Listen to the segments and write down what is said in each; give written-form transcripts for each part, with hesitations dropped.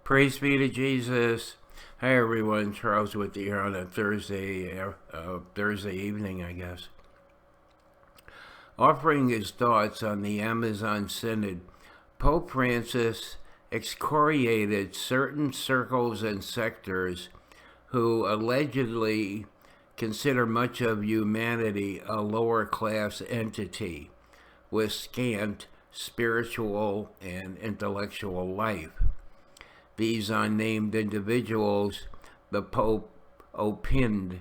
Praise be to Jesus. Hi everyone, Charles with you here on a Thursday evening, I guess. Offering his thoughts on the Amazon Synod, Pope Francis excoriated certain circles and sectors who allegedly consider much of humanity a lower class entity with scant spiritual and intellectual life. These unnamed individuals, the Pope opined,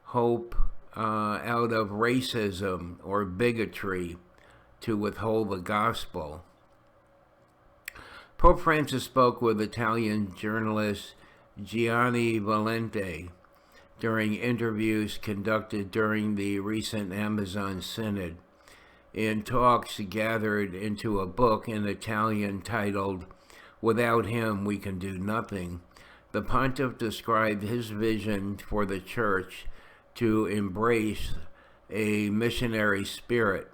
hope out of racism or bigotry to withhold the gospel. Pope Francis spoke with Italian journalist Gianni Valente during interviews conducted during the recent Amazon Synod, in talks gathered into a book in Italian titled "Without Him We Can Do Nothing." The pontiff described his vision for the church to embrace a missionary spirit,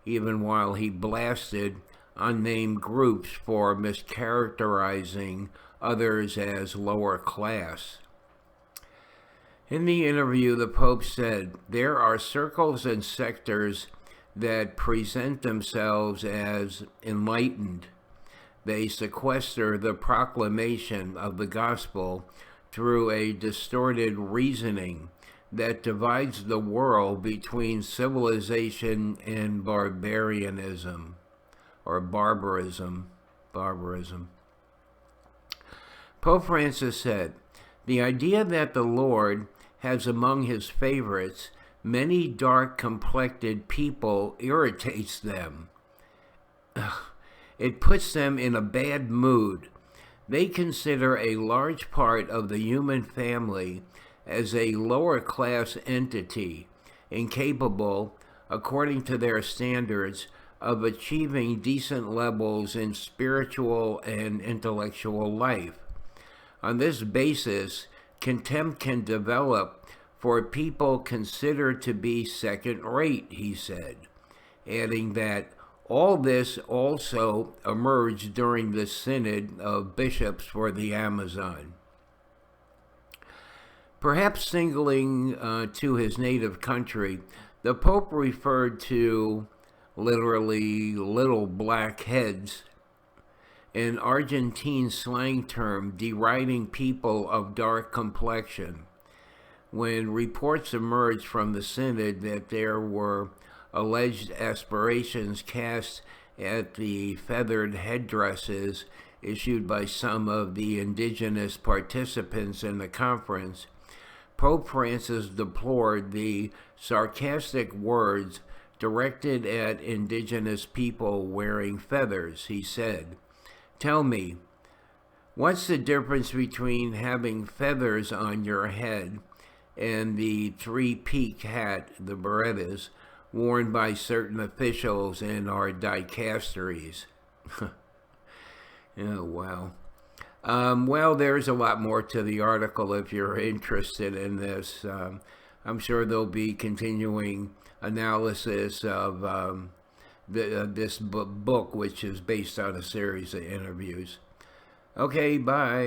even while he blasted unnamed groups for mischaracterizing others as lower class. In the interview, the Pope said, "There are circles and sectors that present themselves as enlightened. They sequester the proclamation of the gospel through a distorted reasoning that divides the world between civilization and barbarianism, or barbarism. Pope Francis said, "The idea that the Lord has among his favorites many dark-complected people irritates them. It puts them in a bad mood. They consider a large part of the human family as a lower-class entity, incapable, according to their standards, of achieving decent levels in spiritual and intellectual life. On this basis, contempt can develop for people considered to be second-rate," he said, adding that all this also emerged during the Synod of Bishops for the Amazon. Perhaps singling to his native country, the Pope referred to, literally, little black heads, an Argentine slang term deriding people of dark complexion. When reports emerged from the Synod that there were alleged aspirations cast at the feathered headdresses issued by some of the indigenous participants in the conference, Pope Francis deplored the sarcastic words directed at indigenous people wearing feathers. He said, "Tell me, what's the difference between having feathers on your head and the three-peak hat, the berettas, worn by certain officials in our dicasteries?" Oh, wow. Well, there's a lot more to the article if you're interested in this. I'm sure there'll be continuing analysis of this book, which is based on a series of interviews. Okay, bye.